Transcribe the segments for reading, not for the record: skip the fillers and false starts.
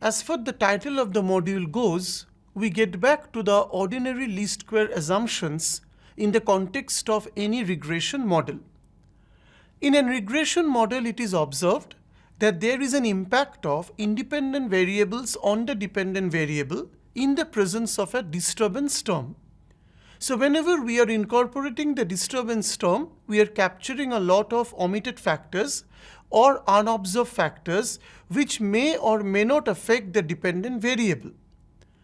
As for the title of the module goes, we get back to the ordinary least square assumptions in the context of any regression model. In a regression model, it is observed that there is an impact of independent variables on the dependent variable in the presence of a disturbance term. So whenever we are incorporating the disturbance term, we are capturing a lot of omitted factors or unobserved factors which may or may not affect the dependent variable.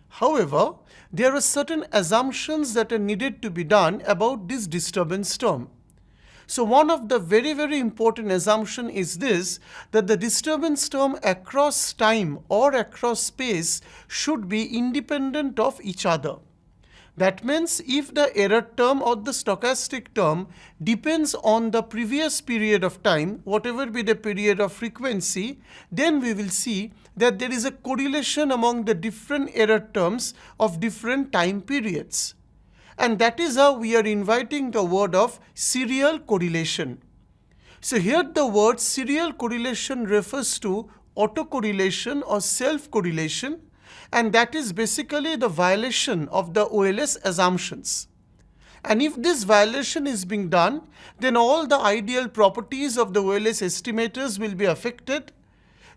However, there are certain assumptions that are needed to be done about this disturbance term. So one of the very important assumption is this, that the disturbance term across time or across space should be independent of each other. That means if the error term or the stochastic term depends on the previous period of time, whatever be the period of frequency, then we will see that there is a correlation among the different error terms of different time periods. And that is how we are inviting the word of serial correlation. So here the word serial correlation refers to autocorrelation or self-correlation, and that is basically the violation of the OLS assumptions. And if this violation is being done, then all the ideal properties of the OLS estimators will be affected.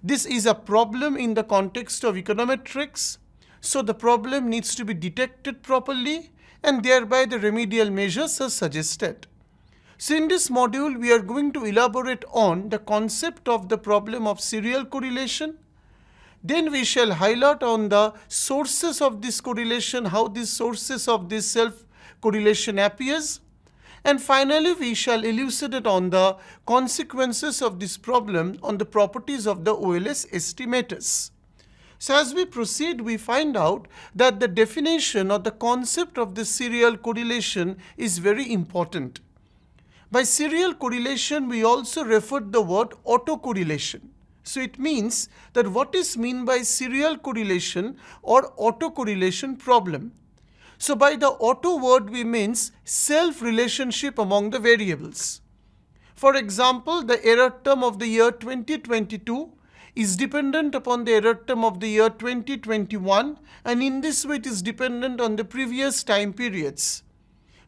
This is a problem in the context of econometrics, so the problem needs to be detected properly and thereby the remedial measures are suggested. So in this module, we are going to elaborate on the concept of the problem of serial correlation. Then we shall highlight on the sources of this correlation, how these sources of this self-correlation appears. And finally, we shall elucidate on the consequences of this problem on the properties of the OLS estimators. So as we proceed, we find out that the definition or the concept of the serial correlation is very important. By serial correlation, we also refer the word autocorrelation. So it means that what is meant by serial correlation or autocorrelation problem. So by the auto word we means self-relationship among the variables. For example, the error term of the year 2022 is dependent upon the error term of the year 2021, and in this way it is dependent on the previous time periods.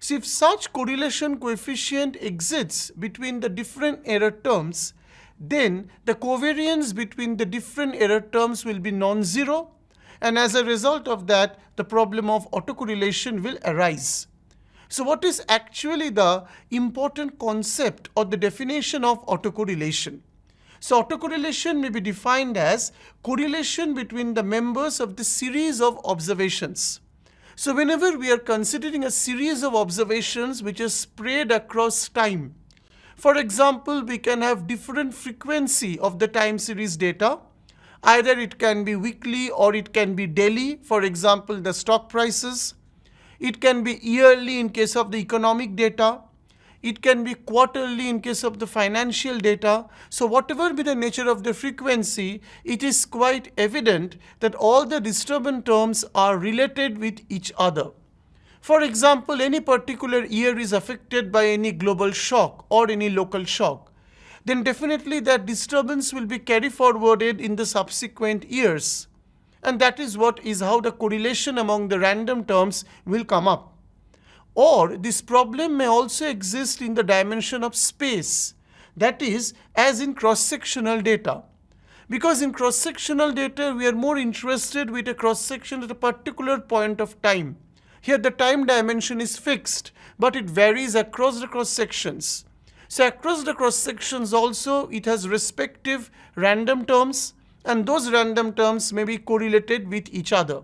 So if such correlation coefficient exists between the different error terms, then the covariance between the different error terms will be non-zero, and as a result of that, the problem of autocorrelation will arise. So what is actually the important concept or the definition of autocorrelation? So autocorrelation may be defined as correlation between the members of the series of observations. So whenever we are considering a series of observations which is spread across time, for example, we can have different frequency of the time series data. Either it can be weekly or it can be daily, for example, the stock prices. It can be yearly in case of the economic data. It can be quarterly in case of the financial data. So whatever be the nature of the frequency, it is quite evident that all the disturbance terms are related with each other. For example, any particular year is affected by any global shock or any local shock, then definitely that disturbance will be carried forwarded in the subsequent years. And that is how the correlation among the random terms will come up. Or this problem may also exist in the dimension of space, that is, as in cross-sectional data. Because in cross-sectional data, we are more interested with a cross-section at a particular point of time. Here the time dimension is fixed, but it varies across the cross-sections. So across the cross-sections also, it has respective random terms, and those random terms may be correlated with each other.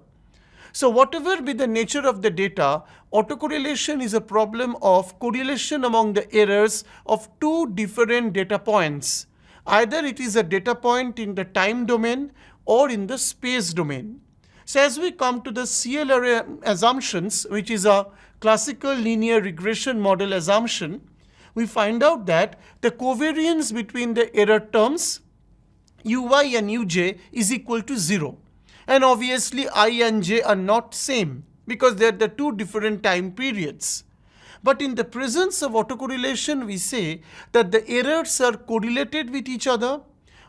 So whatever be the nature of the data, autocorrelation is a problem of correlation among the errors of two different data points. Either it is a data point in the time domain or in the space domain. So as we come to the CLR assumptions, which is a classical linear regression model assumption, we find out that the covariance between the error terms uy and uj is equal to 0. And obviously I and j are not same because they are the two different time periods. But in the presence of autocorrelation, we say that the errors are correlated with each other,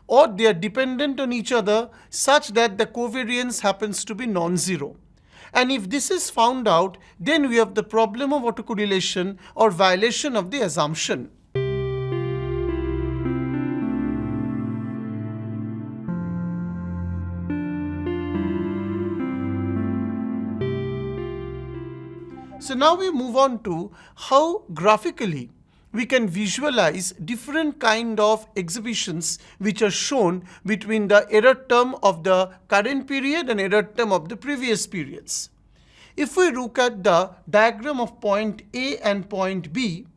or they are dependent on each other such that the covariance happens to be non-zero. And if this is found out, then we have the problem of autocorrelation or violation of the assumption. So now we move on to how graphically we can visualize different kind of exhibitions which are shown between the error term of the current period and error term of the previous periods. If we look at the diagram of point A and point B,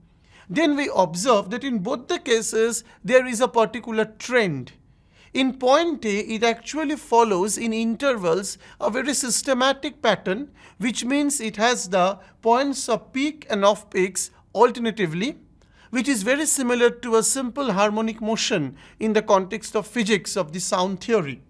then we observe that in both the cases there is a particular trend. In point A, it actually follows in intervals a very systematic pattern, which means it has the points of peak and off peaks alternatively, which is very similar to a simple harmonic motion in the context of physics of the sound theory.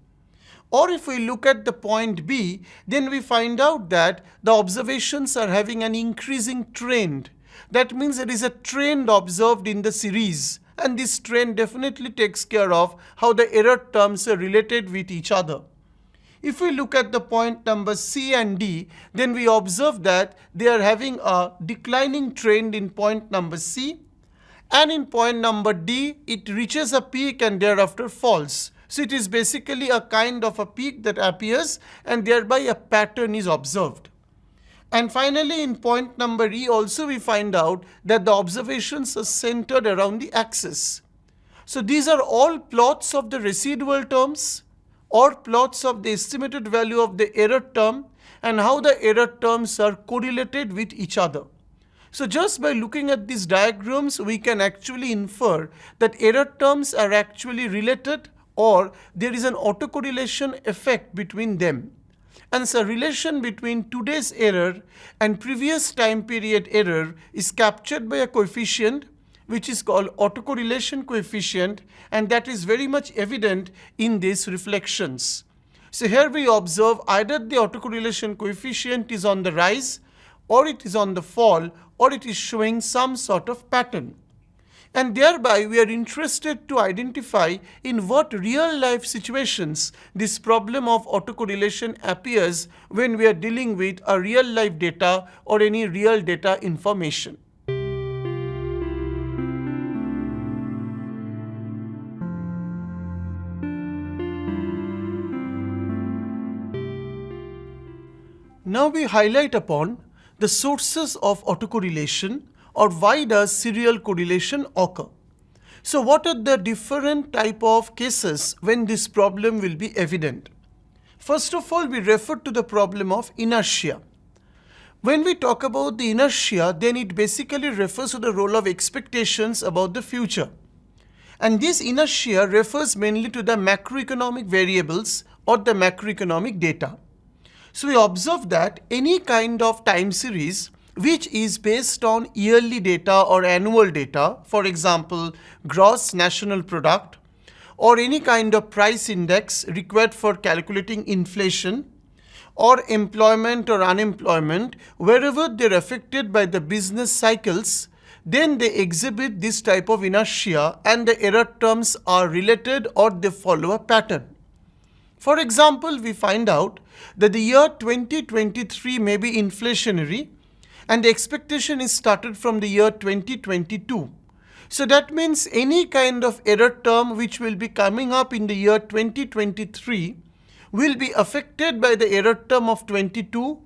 Or if we look at the point B, then we find out that the observations are having an increasing trend. That means there is a trend observed in the series, and this trend definitely takes care of how the error terms are related with each other. If we look at the point number C and D, then we observe that they are having a declining trend in point number C, and in point number D, it reaches a peak and thereafter falls. So it is basically a kind of a peak that appears and thereby a pattern is observed. And finally, in point number E also we find out that the observations are centered around the axis. So these are all plots of the residual terms or plots of the estimated value of the error term and how the error terms are correlated with each other. So just by looking at these diagrams, we can actually infer that error terms are actually related or there is an autocorrelation effect between them. And so relation between today's error and previous time period error is captured by a coefficient which is called autocorrelation coefficient, and that is very much evident in these reflections. So here we observe either the autocorrelation coefficient is on the rise or it is on the fall or it is showing some sort of pattern. And thereby we are interested to identify in what real life situations this problem of autocorrelation appears when we are dealing with a real life data or any real data information. Now we highlight upon the sources of autocorrelation, or why does serial correlation occur. So what are the different type of cases when this problem will be evident? First of all, we refer to the problem of inertia. When we talk about the inertia, then it basically refers to the role of expectations about the future. And this inertia refers mainly to the macroeconomic variables or the macroeconomic data. So we observe that any kind of time series which is based on yearly data or annual data, for example, gross national product, or any kind of price index required for calculating inflation, or employment or unemployment, wherever they're affected by the business cycles, then they exhibit this type of inertia and the error terms are related or they follow a pattern. For example, we find out that the year 2023 may be inflationary, and the expectation is started from the year 2022. So that means any kind of error term which will be coming up in the year 2023 will be affected by the error term of 22,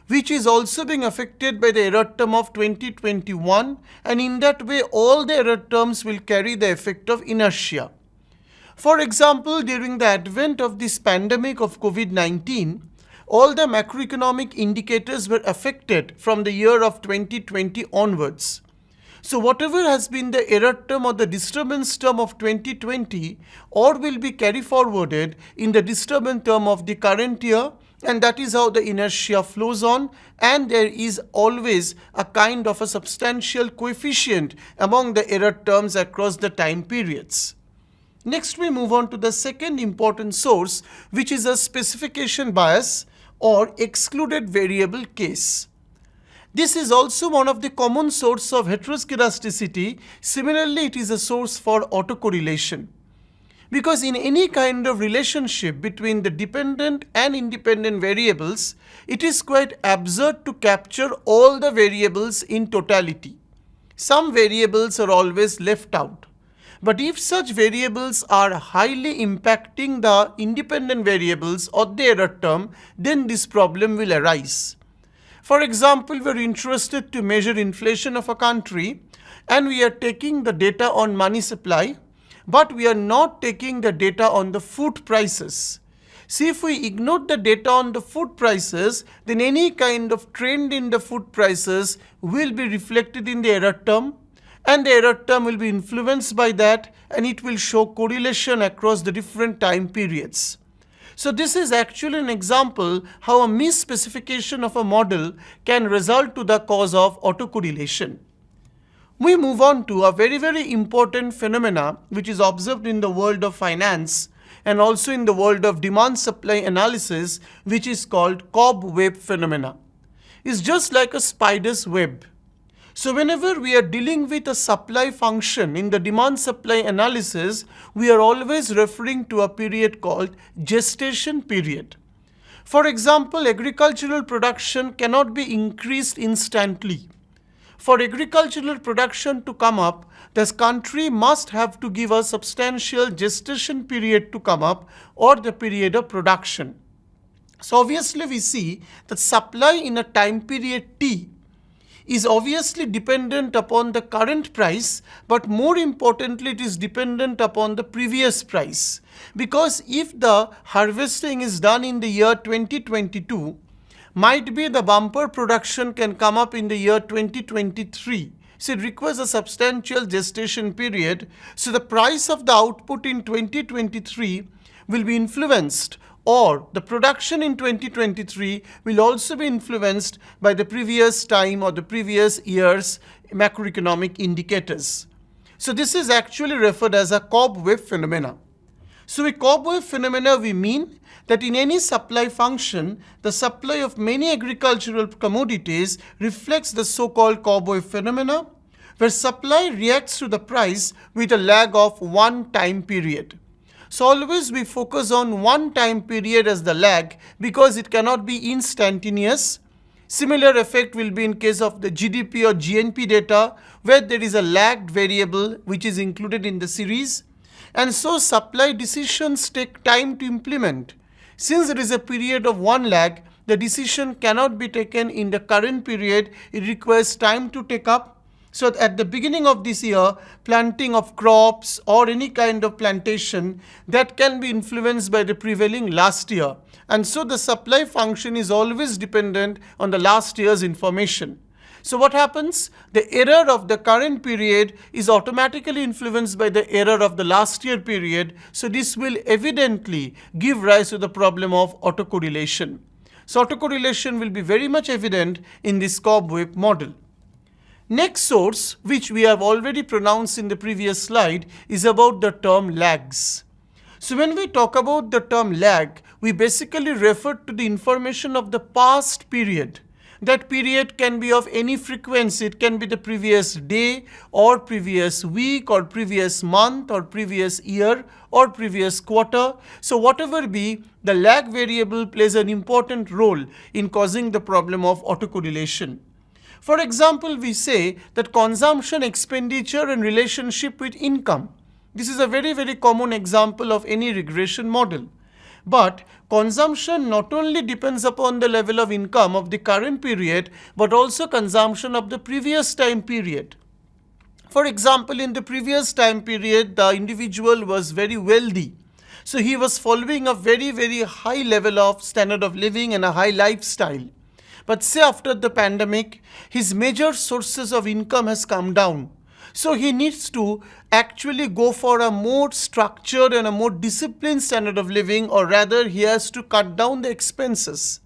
which is also being affected by the error term of 2021, and in that way all the error terms will carry the effect of inertia. For example, during the advent of this pandemic of COVID-19, all the macroeconomic indicators were affected from the year of 2020 onwards. So whatever has been the error term or the disturbance term of 2020 or will be carry forwarded in the disturbance term of the current year, and that is how the inertia flows on, and there is always a kind of a substantial coefficient among the error terms across the time periods. Next we move on to the second important source, which is a specification bias or excluded variable case. This is also one of the common sources of heteroscedasticity. Similarly, it is a source for autocorrelation. Because in any kind of relationship between the dependent and independent variables, it is quite absurd to capture all the variables in totality. Some variables are always left out. But if such variables are highly impacting the independent variables or the error term, then this problem will arise. For example, we are interested to measure inflation of a country and we are taking the data on money supply, but we are not taking the data on the food prices. See, if we ignore the data on the food prices, then any kind of trend in the food prices will be reflected in the error term, and the error term will be influenced by that, and it will show correlation across the different time periods. So this is actually an example how a misspecification of a model can result to the cause of autocorrelation. We move on to a very, very important phenomena which is observed in the world of finance and also in the world of demand-supply analysis, which is called cobweb phenomena. It's just like a spider's web. So whenever we are dealing with a supply function in the demand-supply analysis, we are always referring to a period called gestation period. For example, agricultural production cannot be increased instantly. For agricultural production to come up, this country must have to give a substantial gestation period to come up, or the period of production. So obviously we see that supply in a time period T is obviously dependent upon the current price, but more importantly it is dependent upon the previous price. Because if the harvesting is done in the year 2022, might be the bumper production can come up in the year 2023. So it requires a substantial gestation period. So the price of the output in 2023 will be influenced, or the production in 2023 will also be influenced by the previous time or the previous year's macroeconomic indicators. So this is actually referred as a cobweb phenomena. So with cobweb phenomena we mean that in any supply function, the supply of many agricultural commodities reflects the so-called cobweb phenomena, where supply reacts to the price with a lag of one time period. So always we focus on one time period as the lag because it cannot be instantaneous. Similar effect will be in case of the GDP or GNP data, where there is a lagged variable which is included in the series. And so supply decisions take time to implement. Since there is a period of one lag, the decision cannot be taken in the current period. It requires time to take up. So at the beginning of this year, planting of crops or any kind of plantation, that can be influenced by the prevailing last year. And so the supply function is always dependent on the last year's information. So what happens? The error of the current period is automatically influenced by the error of the last year period. So this will evidently give rise to the problem of autocorrelation. So autocorrelation will be very much evident in this cobweb model. Next source, which we have already pronounced in the previous slide, is about the term lags. So when we talk about the term lag, we basically refer to the information of the past period. That period can be of any frequency. It can be the previous day or previous week or previous month or previous year or previous quarter. So whatever be, the lag variable plays an important role in causing the problem of autocorrelation. For example, we say that consumption expenditure and relationship with income. This is a very, very common example of any regression model. But consumption not only depends upon the level of income of the current period, but also consumption of the previous time period. For example, in the previous time period, the individual was very wealthy. So he was following a very, very high level of standard of living and a high lifestyle. But say after the pandemic, his major sources of income has come down. So he needs to actually go for a more structured and a more disciplined standard of living, or rather he has to cut down the expenses.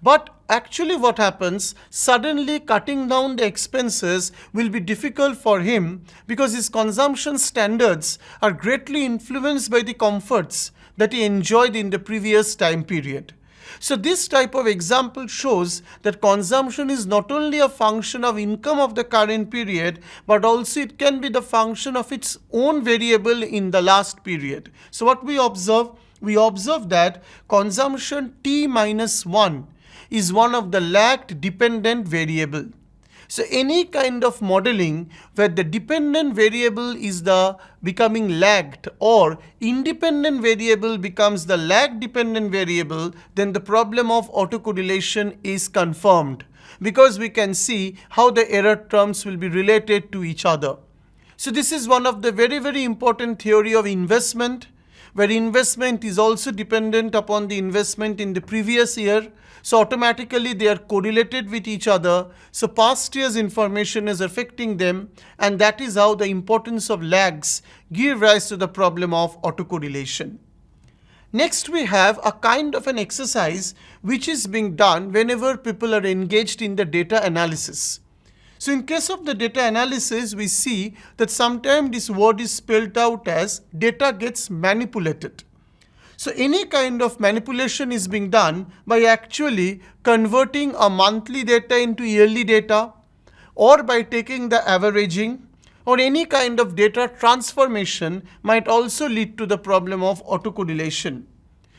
But actually what happens, suddenly cutting down the expenses will be difficult for him because his consumption standards are greatly influenced by the comforts that he enjoyed in the previous time period. So this type of example shows that consumption is not only a function of income of the current period, but also it can be the function of its own variable in the last period. So what we observe? We observe that consumption T minus 1 is one of the lagged dependent variable. So any kind of modeling where the dependent variable is the becoming lagged or independent variable becomes the lag dependent variable, then the problem of autocorrelation is confirmed, because we can see how the error terms will be related to each other. So this is one of the very important theory of investment, where investment is also dependent upon the investment in the previous year. So automatically they are correlated with each other. So past year's information is affecting them, and that is how the importance of lags give rise to the problem of autocorrelation. Next, we have a kind of an exercise which is being done whenever people are engaged in the data analysis. So in case of the data analysis, we see that sometimes this word is spelled out as data gets manipulated. So any kind of manipulation is being done by actually converting a monthly data into yearly data, or by taking the averaging, or any kind of data transformation might also lead to the problem of autocorrelation.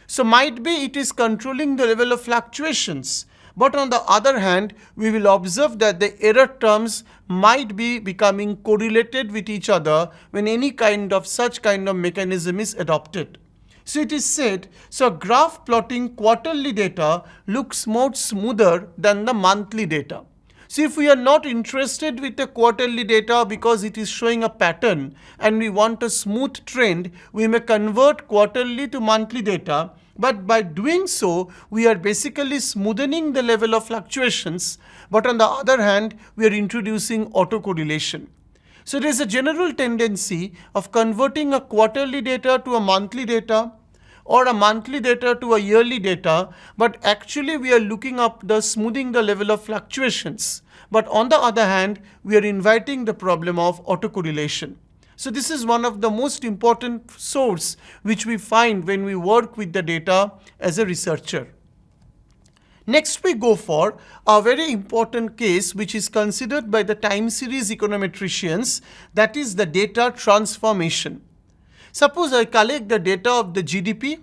So might be it is controlling the level of fluctuations, but on the other hand, we will observe that the error terms might be becoming correlated with each other when any kind of such kind of mechanism is adopted. So it is said, so graph plotting quarterly data looks more smoother than the monthly data. So if we are not interested with the quarterly data because it is showing a pattern and we want a smooth trend, we may convert quarterly to monthly data. But by doing so, we are basically smoothing the level of fluctuations. But on the other hand, we are introducing autocorrelation. So there is a general tendency of converting a quarterly data to a monthly data, or a monthly data to a yearly data, but actually we are looking up the smoothing the level of fluctuations. But on the other hand, we are inviting the problem of autocorrelation. So this is one of the most important source which we find when we work with the data as a researcher. Next, we go for a very important case which is considered by the time series econometricians, that is the data transformation. Suppose I collect the data of the GDP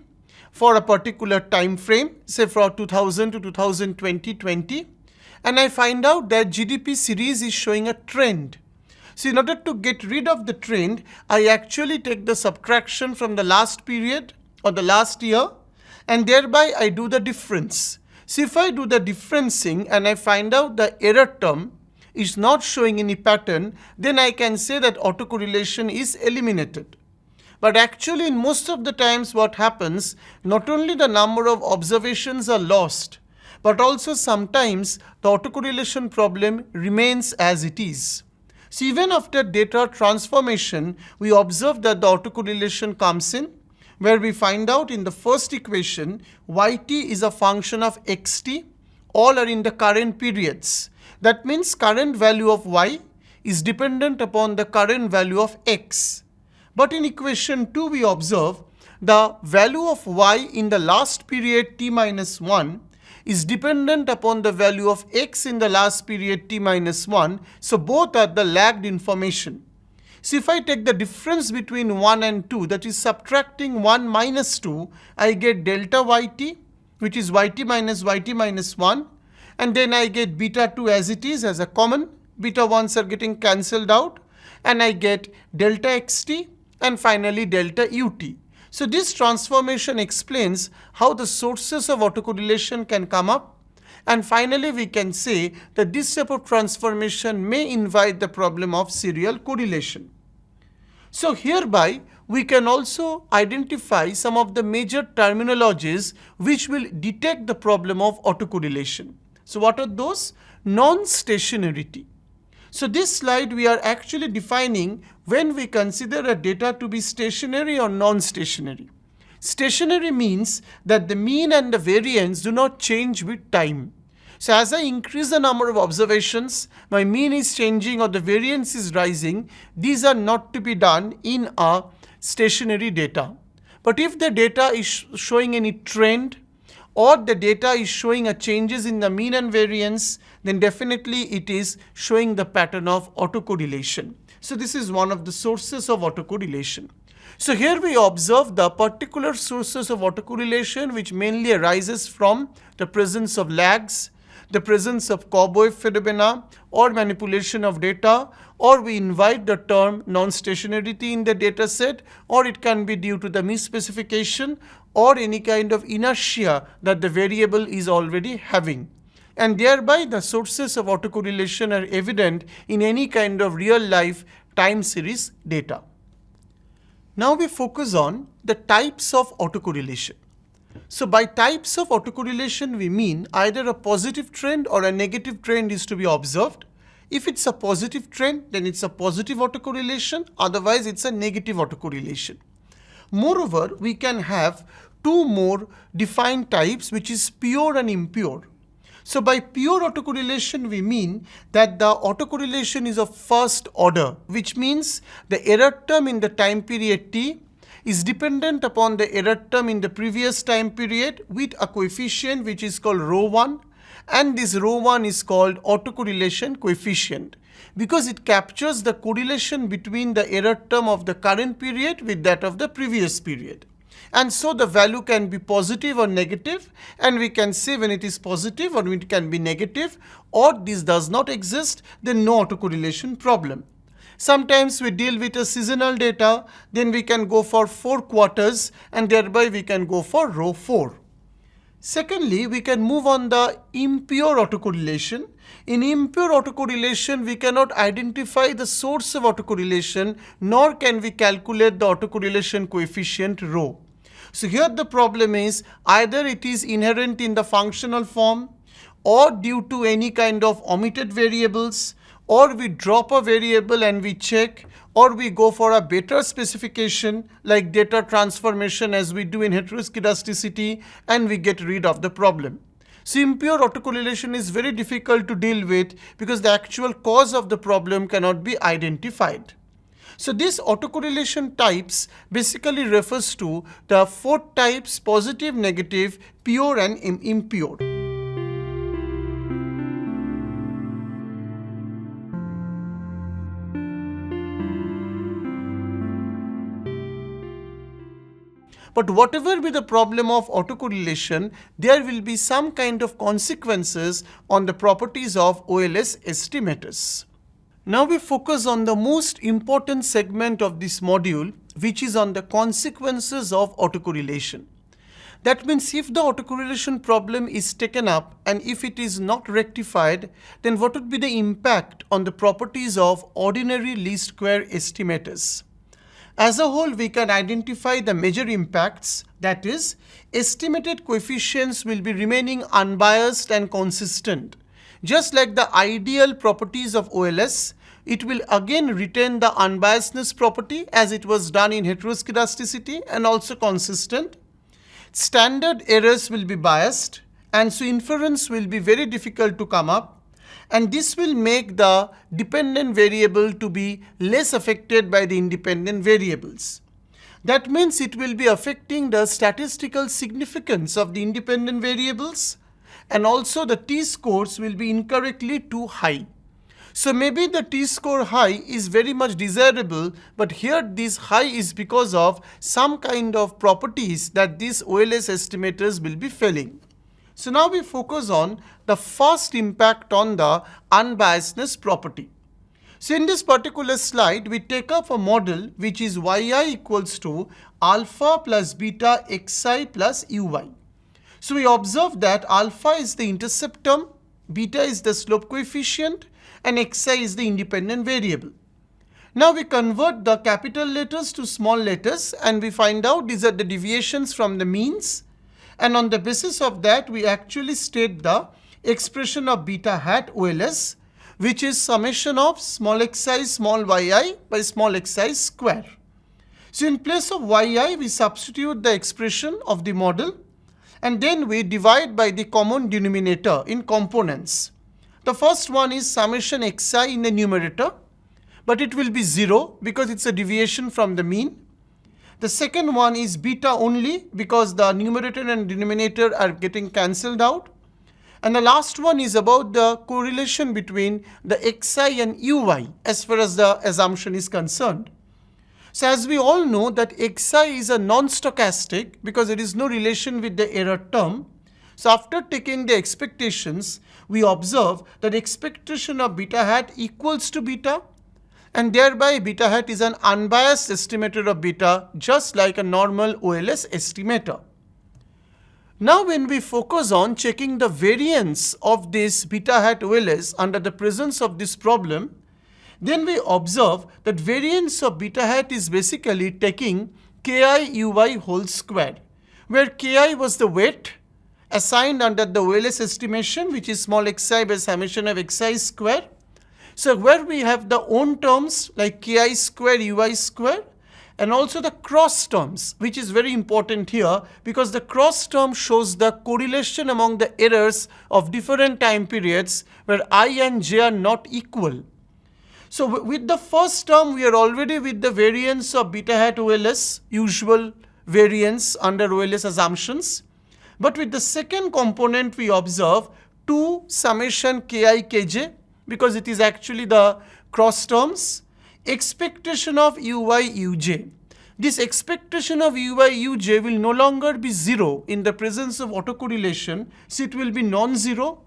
for a particular time frame, say from 2000 to 2020, and I find out that GDP series is showing a trend. So in order to get rid of the trend, I actually take the subtraction from the last period or the last year, and thereby I do the difference. So if I do the differencing and I find out the error term is not showing any pattern, then I can say that autocorrelation is eliminated. But actually in most of the times what happens, not only the number of observations are lost, but also sometimes the autocorrelation problem remains as it is. So even after data transformation, we observe that the autocorrelation comes in, where we find out in the first equation, yt is a function of xt, all are in the current periods. That means current value of y is dependent upon the current value of x. But in equation 2, we observe the value of y in the last period t minus 1 is dependent upon the value of x in the last period t minus 1. So both are the lagged information. So if I take the difference between 1 and 2, that is subtracting 1 minus 2, I get delta yt, which is yt minus 1, and then I get beta 2 as it is as a common. Beta 1s are getting cancelled out, and I get delta xt and finally delta ut. So this transformation explains how the sources of autocorrelation can come up. And finally, we can say that this type of transformation may invite the problem of serial correlation. So hereby, we can also identify some of the major terminologies which will detect the problem of autocorrelation. So what are those? Non-stationarity. So this slide we are actually defining when we consider a data to be stationary or non-stationary. Stationary means that the mean and the variance do not change with time. So as I increase the number of observations, my mean is changing or the variance is rising. These are not to be done in a stationary data. But if the data is showing any trend, or the data is showing a changes in the mean and variance, then definitely it is showing the pattern of autocorrelation. So this is one of the sources of autocorrelation. So here we observe the particular sources of autocorrelation which mainly arises from the presence of lags, the presence of cowboy phenomena or manipulation of data, or we invite the term non-stationarity in the data set, or it can be due to the misspecification or any kind of inertia that the variable is already having. And thereby the sources of autocorrelation are evident in any kind of real life time series data. Now we focus on the types of autocorrelation. So by types of autocorrelation we mean either a positive trend or a negative trend is to be observed. If it's a positive trend, then it's a positive autocorrelation, otherwise it's a negative autocorrelation. Moreover, we can have two more defined types, which is pure and impure. So by pure autocorrelation we mean that the autocorrelation is of first order, which means the error term in the time period t is dependent upon the error term in the previous time period with a coefficient which is called ρ1, and this ρ1 is called autocorrelation coefficient because it captures the correlation between the error term of the current period with that of the previous period. And so the value can be positive or negative, and we can say when it is positive or it can be negative, or this does not exist, then no autocorrelation problem. Sometimes we deal with a seasonal data, then we can go for 4 quarters and thereby we can go for row 4. Secondly, we can move on the impure autocorrelation. In impure autocorrelation, we cannot identify the source of autocorrelation, nor can we calculate the autocorrelation coefficient ρ. So here the problem is either it is inherent in the functional form, or due to any kind of omitted variables, or we drop a variable and we check, or we go for a better specification like data transformation as we do in heteroscedasticity, and we get rid of the problem. So impure autocorrelation is very difficult to deal with because the actual cause of the problem cannot be identified. So this autocorrelation types basically refers to the 4 types: positive, negative, pure and impure. But whatever be the problem of autocorrelation, there will be some kind of consequences on the properties of OLS estimators. Now we focus on the most important segment of this module, which is on the consequences of autocorrelation. That means if the autocorrelation problem is taken up and if it is not rectified, then what would be the impact on the properties of ordinary least square estimators? As a whole, we can identify the major impacts, that is, estimated coefficients will be remaining unbiased and consistent. Just like the ideal properties of OLS, it will again retain the unbiasedness property as it was done in heteroscedasticity and also consistent. Standard errors will be biased, and so inference will be very difficult to come up. And this will make the dependent variable to be less affected by the independent variables. That means it will be affecting the statistical significance of the independent variables, and also the t-scores will be incorrectly too high. So maybe the t-score high is very much desirable, but here this high is because of some kind of properties that these OLS estimators will be failing. So now we focus on the first impact on the unbiasedness property. So in this particular slide, we take up a model which is yi equals to alpha plus beta xi plus uy. So we observe that alpha is the intercept term, beta is the slope coefficient, and xi is the independent variable. Now we convert the capital letters to small letters and we find out these are the deviations from the means. And on the basis of that, we actually state the expression of beta hat OLS, which is summation of small xi small yi by small xi square. So in place of yi, we substitute the expression of the model and then we divide by the common denominator in components. The first one is summation xi in the numerator, but it will be 0 because it's a deviation from the mean. The second one is beta only because the numerator and denominator are getting cancelled out. And the last one is about the correlation between the xi and uy as far as the assumption is concerned. So as we all know that xi is a non-stochastic because there is no relation with the error term. So after taking the expectations, we observe that expectation of beta hat equals to beta, and thereby beta hat is an unbiased estimator of beta, just like a normal OLS estimator. Now when we focus on checking the variance of this beta hat OLS under the presence of this problem, then we observe that variance of beta hat is basically taking ki uy whole squared, where ki was the weight assigned under the OLS estimation, which is small xi by summation of xi square. So where we have the own terms like ki square, uy square, and also the cross terms, which is very important here because the cross term shows the correlation among the errors of different time periods where I and j are not equal. So with the first term, we are already with the variance of beta hat OLS, usual variance under OLS assumptions. But with the second component, we observe 2 summation ki kj because it is actually the cross terms, expectation of uy uj. This expectation of uy uj will no longer be 0 in the presence of autocorrelation, so it will be non-zero.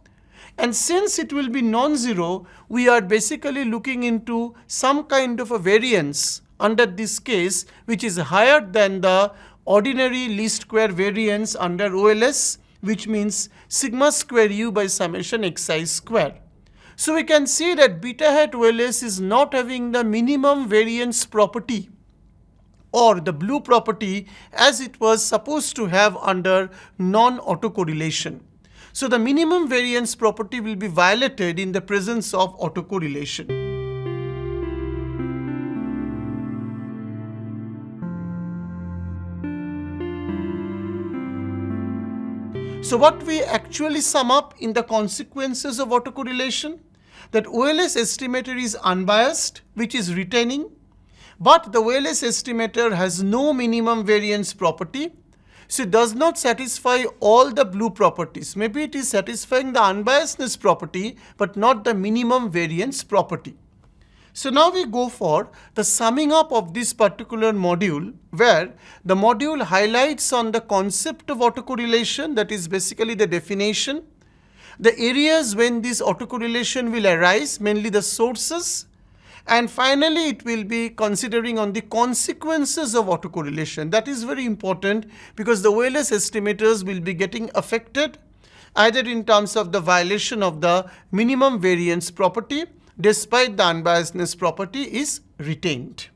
And since it will be non-zero, we are basically looking into some kind of a variance under this case, which is higher than the ordinary least square variance under OLS, which means sigma square u by summation xi square. So we can see that beta hat OLS is not having the minimum variance property or the blue property as it was supposed to have under non-autocorrelation. So the minimum variance property will be violated in the presence of autocorrelation. So what we actually sum up in the consequences of autocorrelation, that OLS estimator is unbiased, which is retaining, but the OLS estimator has no minimum variance property. So it does not satisfy all the blue properties. Maybe it is satisfying the unbiasedness property, but not the minimum variance property. So now we go for the summing up of this particular module, where the module highlights on the concept of autocorrelation, that is basically the definition, the areas when this autocorrelation will arise, mainly the sources, and finally it will be considering on the consequences of autocorrelation. That is very important because the OLS estimators will be getting affected either in terms of the violation of the minimum variance property despite the unbiasedness property is retained.